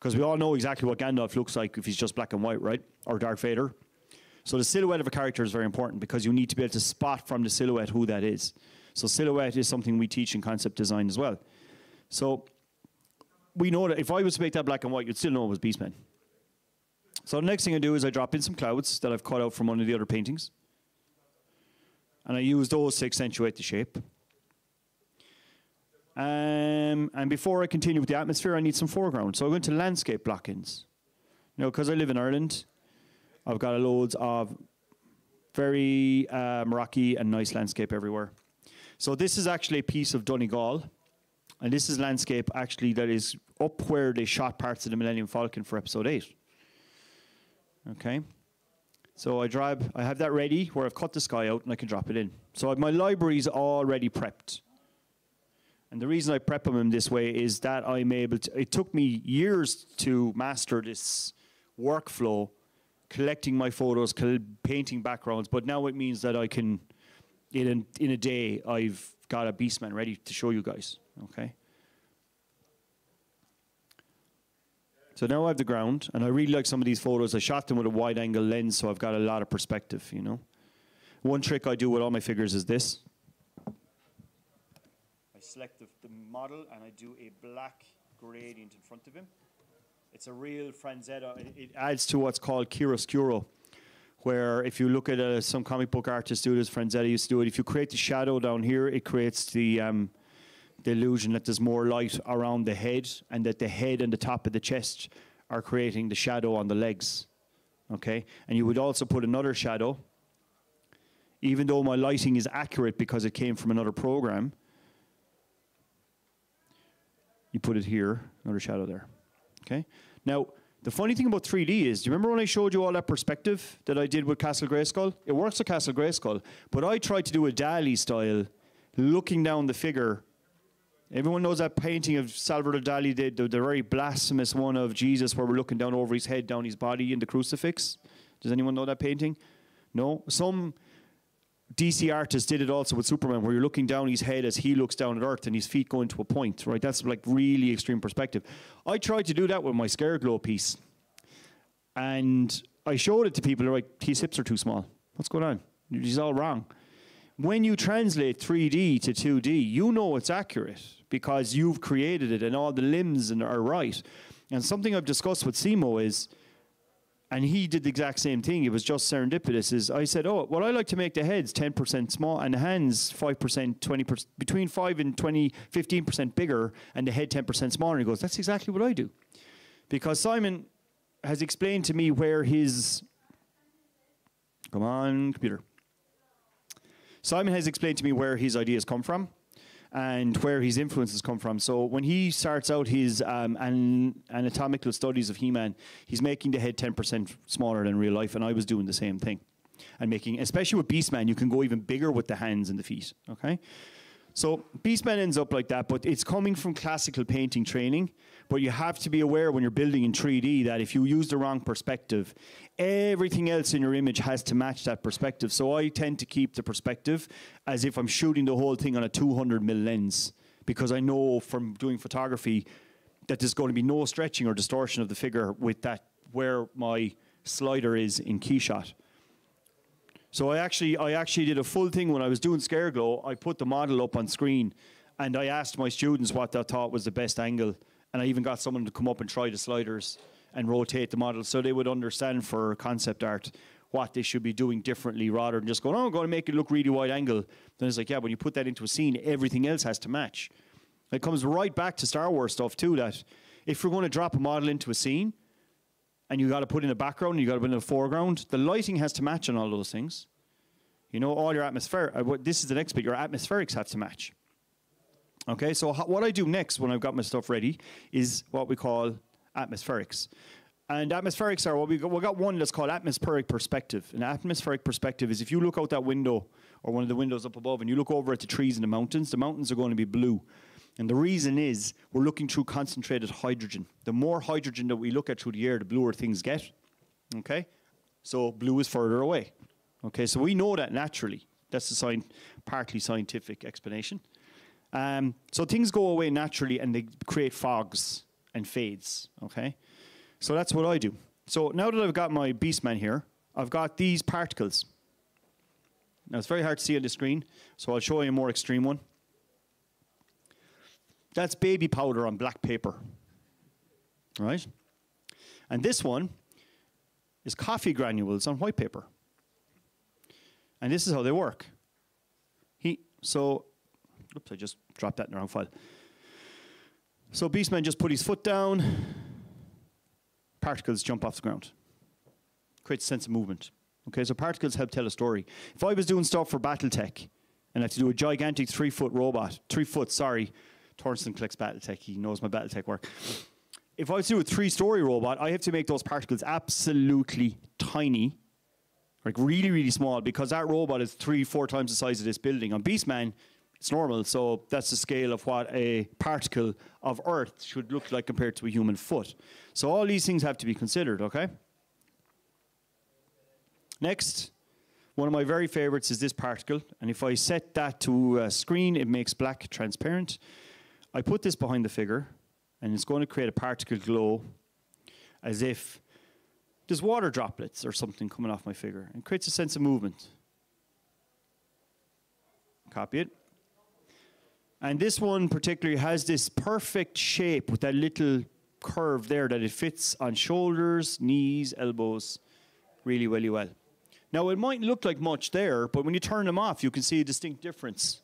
Because we all know exactly what Gandalf looks like if he's just black and white, right? Or Darth Vader. So the silhouette of a character is very important because you need to be able to spot from the silhouette who that is. So silhouette is something we teach in concept design as well. So we know that if I was to make that black and white, you'd still know it was Beastman. So the next thing I do is I drop in some clouds that I've cut out from one of the other paintings. And I use those to accentuate the shape. And before I continue with the atmosphere, I need some foreground. So I go into landscape block-ins. You know, because I live in Ireland, I've got loads of very rocky and nice landscape everywhere. So this is actually a piece of Donegal. And this is landscape actually that is up where they shot parts of the Millennium Falcon for episode 8. Okay. So I have that ready where I've cut the sky out and I can drop it in. So my library's already prepped. And the reason I prep them in this way is that I'm able to, it took me years to master this workflow, collecting my photos, painting backgrounds, but now it means that I can, in a day, I've got a Beastman ready to show you guys, okay? So now I have the ground, and I really like some of these photos. I shot them with a wide-angle lens, so I've got a lot of perspective, you know? One trick I do with all my figures is this. I select the model, and I do a black gradient in front of him. It's a real Franzetta. It adds to what's called chiaroscuro, where if you look at some comic book artists do this, Franzetta used to do it. If you create the shadow down here, it creates the illusion that there's more light around the head, and that the head and the top of the chest are creating the shadow on the legs. Okay? And you would also put another shadow, even though my lighting is accurate because it came from another program. You put it here, another shadow there. Okay? Now, the funny thing about 3D is, do you remember when I showed you all that perspective that I did with Castle Grayskull? It works with Castle Grayskull, but I tried to do a Dali style, looking down the figure. Everyone knows that painting of Salvador Dali, the very blasphemous one of Jesus where we're looking down over his head, down his body in the crucifix. Does anyone know that painting? No? Some DC artists did it also with Superman, where you're looking down his head as he looks down at Earth and his feet go into a point, right? That's like really extreme perspective. I tried to do that with my Scare Glow piece. And I showed it to people, they're like, his hips are too small. What's going on? He's all wrong. When you translate 3D to 2D, you know it's accurate because you've created it and all the limbs are right. And something I've discussed with Simo is, and he did the exact same thing, it was just serendipitous, is I said, oh, well, I like to make the heads 10% small and the hands 5%, 20%, between 5 and 20, 15% bigger and the head 10% smaller. And he goes, that's exactly what I do. Because Simon has explained to me where his, come on, computer. Simon has explained to me where his ideas come from and where his influences come from. So when he starts out his anatomical studies of He-Man, he's making the head 10% smaller than real life, and I was doing the same thing. And making, especially with Beastman, you can go even bigger with the hands and the feet, okay? So Beastman ends up like that, but it's coming from classical painting training. But you have to be aware when you're building in 3D that if you use the wrong perspective, everything else in your image has to match that perspective. So I tend to keep the perspective as if I'm shooting the whole thing on a 200mm lens, because I know from doing photography that there's going to be no stretching or distortion of the figure with that where my slider is in key shot. So I actually did a full thing when I was doing Scare Glow. I put the model up on screen and I asked my students what they thought was the best angle. And I even got someone to come up and try the sliders and rotate the model so they would understand for concept art what they should be doing differently rather than just going, oh, I'm going to make it look really wide angle. Then it's like, yeah, when you put that into a scene, everything else has to match. It comes right back to Star Wars stuff too, that if you're going to drop a model into a scene and you got to put in a background and you got to put in a foreground, the lighting has to match on all those things. You know, all your atmospheric, this is the next bit, your atmospherics have to match. Okay, so what I do next when I've got my stuff ready is what we call atmospherics. And atmospherics are, we got one that's called atmospheric perspective. An atmospheric perspective is if you look out that window or one of the windows up above and you look over at the trees and the mountains are going to be blue. And the reason is we're looking through concentrated hydrogen. The more hydrogen that we look at through the air, the bluer things get. Okay, so blue is further away. Okay, so we know that naturally. That's the partly scientific explanation. So things go away naturally and they create fogs and fades, okay? So that's what I do. So now that I've got my Beastman here, I've got these particles. Now it's very hard to see on the screen, so I'll show you a more extreme one. That's baby powder on black paper, right? And this one is coffee granules on white paper. And this is how they work. Oops, I just dropped that in the wrong file. So Beastman just put his foot down, particles jump off the ground. Creates a sense of movement. Okay, so particles help tell a story. If I was doing stuff for Battletech, and I had to do a gigantic 3-foot robot, 3 foot, sorry, Torsten clicks Battletech, he knows my Battletech work. If I was to do a 3-story robot, I have to make those particles absolutely tiny, like really, really small, because that robot is 3-4 times the size of this building. On Beastman, it's normal, so that's the scale of what a particle of Earth should look like compared to a human foot. So all these things have to be considered, okay? Next, one of my very favorites is this particle, and if I set that to a screen, it makes black transparent. I put this behind the figure, and it's going to create a particle glow as if there's water droplets or something coming off my figure, and creates a sense of movement. Copy it. And this one particularly has this perfect shape with that little curve there that it fits on shoulders, knees, elbows really, really well. Now, it might look like much there, but when you turn them off, you can see a distinct difference.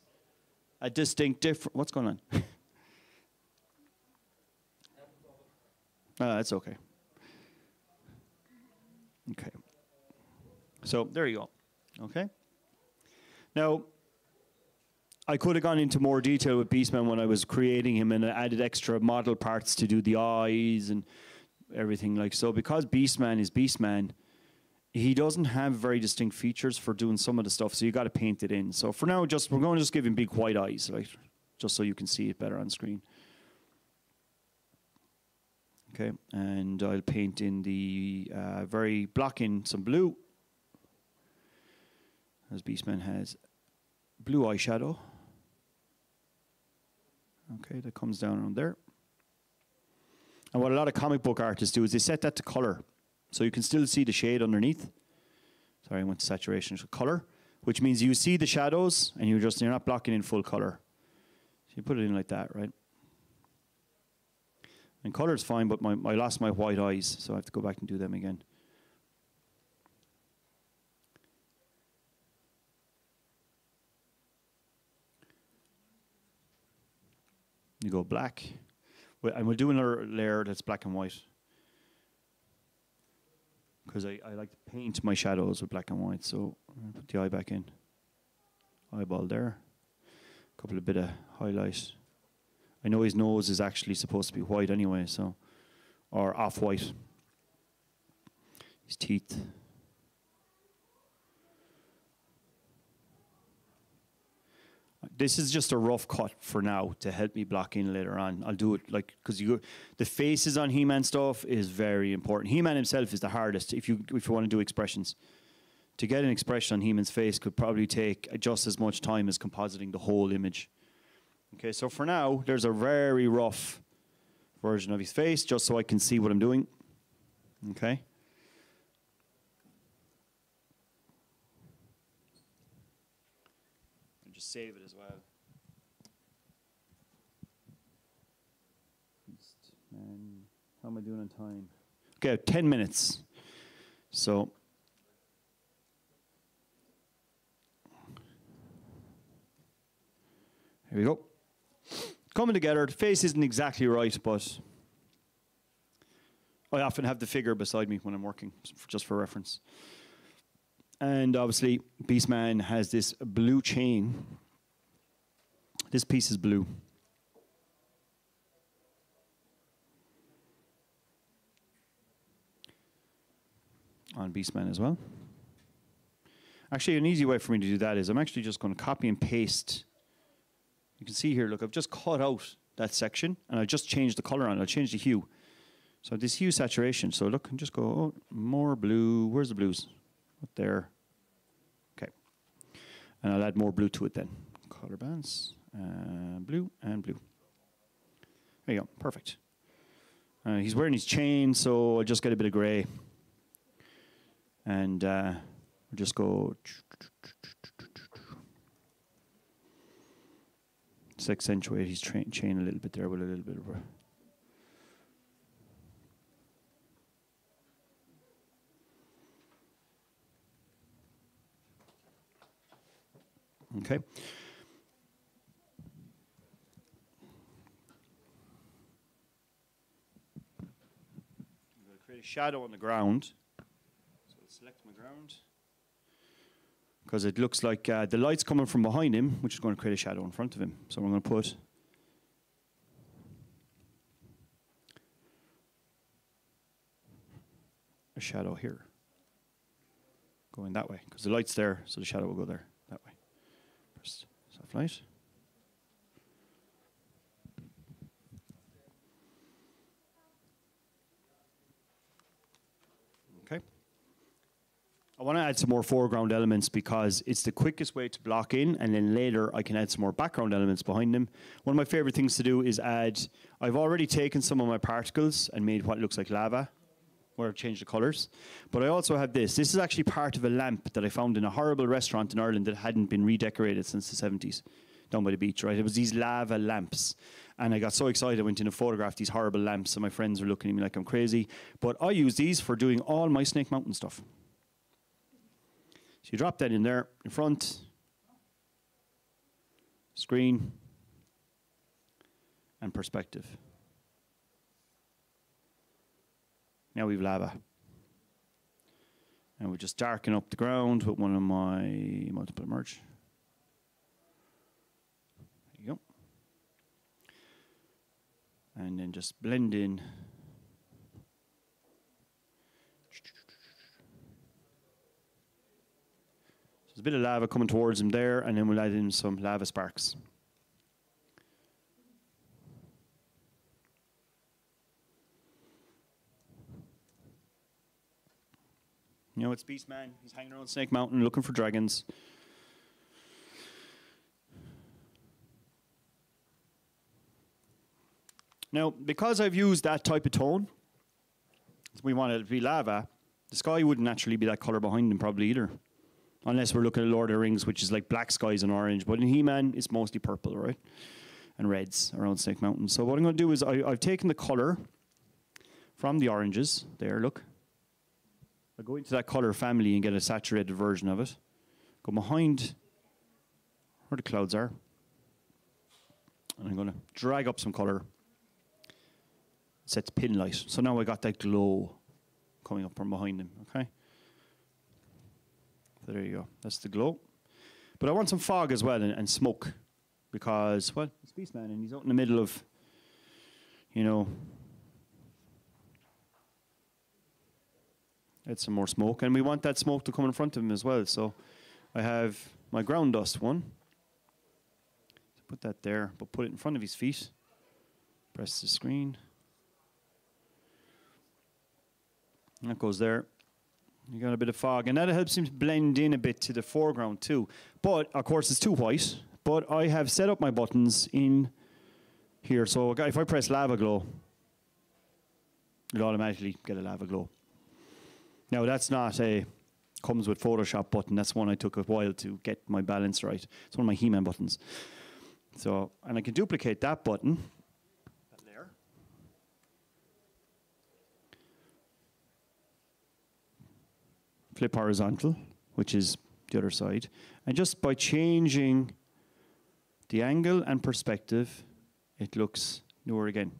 What's going on? That's okay. Okay. So there you go. Okay. Now, I could have gone into more detail with Beastman when I was creating him, and I added extra model parts to do the eyes and everything like so. Because Beastman is Beastman, he doesn't have very distinct features for doing some of the stuff, so you got to paint it in. So for now, we're going to just give him big white eyes, right? Just so you can see it better on screen. Okay, and I'll paint in the block in some blue, as Beastman has blue eyeshadow. Okay, that comes down around there. And what a lot of comic book artists do is they set that to color, so you can still see the shade underneath. Sorry, I went to saturation, so color, which means you see the shadows and you're not blocking in full color. So you put it in like that, right? And color is fine, but I lost my white eyes, so I have to go back and do them again. You go black, and we'll do another layer that's black and white, because I like to paint my shadows with black and white. So I'll put the eye back in, eyeball there, a couple of bit of highlight. I know his nose is actually supposed to be white anyway, so, or off-white. His teeth. This is just a rough cut for now to help me block in later on. I'll do it like, because the faces on He-Man stuff is very important. He-Man himself is the hardest if you want to do expressions. To get an expression on He-Man's face could probably take just as much time as compositing the whole image. Okay, so for now, there's a very rough version of his face, just so I can see what I'm doing. Okay. And just save it as well. And how am I doing on time? Okay, 10 minutes. So here we go. Coming together. The face isn't exactly right, but I often have the figure beside me when I'm working, just for reference. And obviously, Beastman has this blue chain. This piece is blue. On Beastman as well. Actually, an easy way for me to do that is I'm actually just going to copy and paste. You can see here, look, I've just cut out that section, and I just changed the color on it. I'll change the hue. So this hue saturation. So look, and just go, oh, more blue. Where's the blues? Up there. Okay. And I'll add more blue to it then. Color bands, blue and blue. There you go, perfect. He's wearing his chain, so I'll just get a bit of grey. And we'll just go... Just accentuate his chain a little bit there with a little bit of... Okay. I'm going to create a shadow on the ground. So I'll select my ground. Because it looks like the light's coming from behind him, which is going to create a shadow in front of him. So we're going to put a shadow here. Going that way. Because the light's there, so the shadow will go there, that way. Press soft light. Okay. I want to add some more foreground elements because it's the quickest way to block in, and then later I can add some more background elements behind them. One of my favorite things to do is add, I've already taken some of my particles and made what looks like lava, where I've changed the colors. But I also have this. This is actually part of a lamp that I found in a horrible restaurant in Ireland that hadn't been redecorated since the 70s, down by the beach, right? It was these lava lamps. And I got so excited, I went in and photographed these horrible lamps, and my friends were looking at me like I'm crazy. But I use these for doing all my Snake Mountain stuff. So you drop that in there, in front, screen, and perspective. Now we have lava. And we just darken up the ground with one of my multiple merge. There you go. And then just blend in. There's a bit of lava coming towards him there, and then we'll add in some lava sparks. You know, it's Beastman. He's hanging around Snake Mountain looking for dragons. Now, because I've used that type of tone, we want it to be lava, the sky wouldn't naturally be that color behind him probably either. Unless we're looking at Lord of the Rings, which is like black skies and orange. But in He-Man, it's mostly purple, right? And reds around Snake Mountain. So what I'm going to do is I've taken the color from the oranges. There, look. I go into that color family and get a saturated version of it. Go behind where the clouds are. And I'm going to drag up some color. Set to pin light. So now I got that glow coming up from behind him, okay? So there you go. That's the glow. But I want some fog as well and smoke. Because, well, it's Beastman and he's out in the middle of, you know, add some more smoke. And we want that smoke to come in front of him as well. So I have my ground dust one. Put that there, but put it in front of his feet. Press the screen. And that goes there. You got a bit of fog, and that helps him blend in a bit to the foreground too. But, of course, it's too white. But I have set up my buttons in here. So if I press lava glow, it'll automatically get a lava glow. Now, that's not a comes with Photoshop button. That's one I took a while to get my balance right. It's one of my He-Man buttons. So, and I can duplicate that button. There. Flip horizontal, which is the other side. And just by changing the angle and perspective, it looks newer again.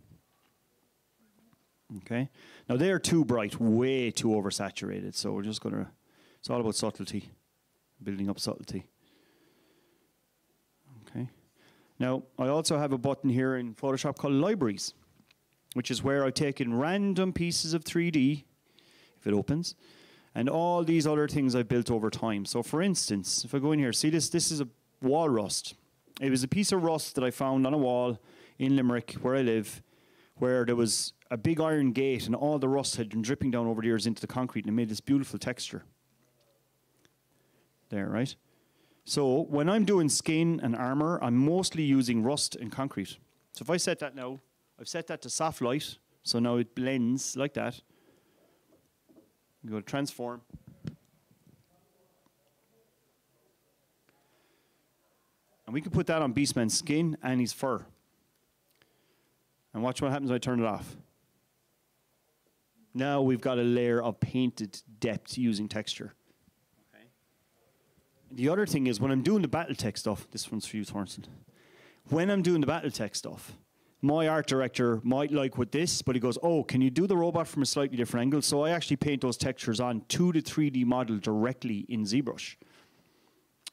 Okay. Now they are too bright, way too oversaturated. So we're just going to, it's all about subtlety, building up subtlety. Okay. Now I also have a button here in Photoshop called Libraries, which is where I take in random pieces of 3D, if it opens, and all these other things I've built over time. So for instance, if I go in here, see this is a wall rust. It was a piece of rust that I found on a wall in Limerick, where I live, where there was a big iron gate and all the rust had been dripping down over the years into the concrete, and it made this beautiful texture. There, right? So when I'm doing skin and armor, I'm mostly using rust and concrete. So if I set that now, I've set that to soft light, So now it blends like that. You go to transform. And we can put that on Beastman's skin and his fur. And watch what happens when I turn it off. Now we've got a layer of painted depth using texture. Okay. The other thing is when I'm doing the Battletech stuff, this one's for you, Thornton. When I'm doing the Battletech stuff, my art director might like with this, but he goes, oh, can you do the robot from a slightly different angle? So I actually paint those textures on to the 3D model directly in ZBrush,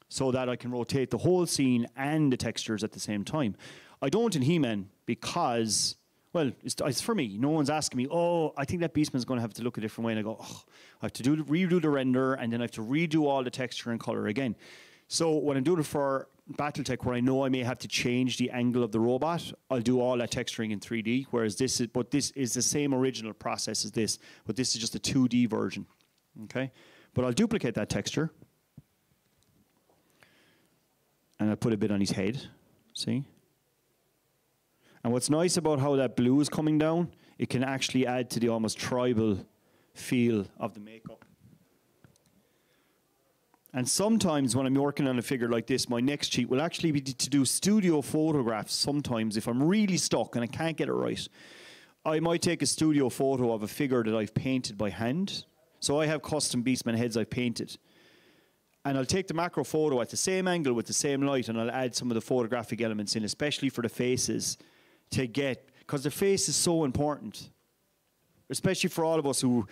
so that I can rotate the whole scene and the textures at the same time. I don't in He-Man because, well, it's for me. No one's asking me, oh, I think that Beastman's going to have to look a different way. And I go, oh, I have to redo the render, and then I have to redo all the texture and color again. So when I'm doing it for Battletech, where I know I may have to change the angle of the robot, I'll do all that texturing in 3D, whereas this is the same original process as this, but this is just a 2D version, okay? But I'll duplicate that texture, and I'll put a bit on his head, see? And what's nice about how that blue is coming down, it can actually add to the almost tribal feel of the makeup. And sometimes when I'm working on a figure like this, my next cheat will actually be to do studio photographs sometimes if I'm really stuck and I can't get it right. I might take a studio photo of a figure that I've painted by hand. So I have custom Beastman heads I've painted. And I'll take the macro photo at the same angle with the same light, and I'll add some of the photographic elements in, especially for the faces, to get, because the face is so important, especially for all of us who,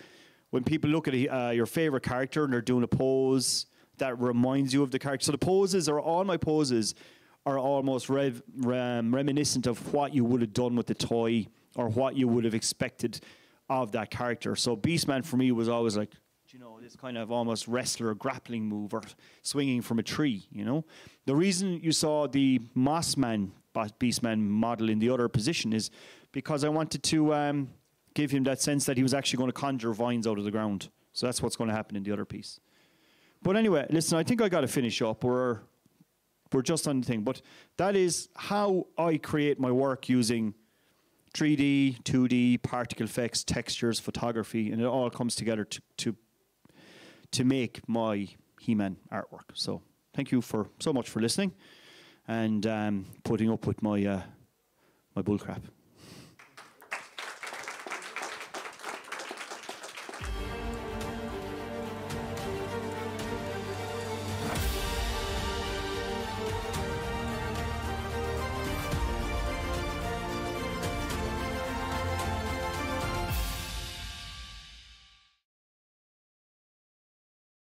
when people look at your favorite character and they're doing a pose that reminds you of the character. So the poses, or all my poses, are almost reminiscent of what you would have done with the toy or what you would have expected of that character. So Beastman for me was always like, you know, this kind of almost wrestler grappling move or swinging from a tree, you know. The reason you saw the Mossman Beastman model in the other position is because I wanted to give him that sense that he was actually going to conjure vines out of the ground. So that's what's going to happen in the other piece. But anyway, listen, I think I got to finish up. We're just on the thing. But that is how I create my work using 3D, 2D, particle effects, textures, photography, and it all comes together to make my He-Man artwork. So thank you so much for listening and putting up with my bullcrap.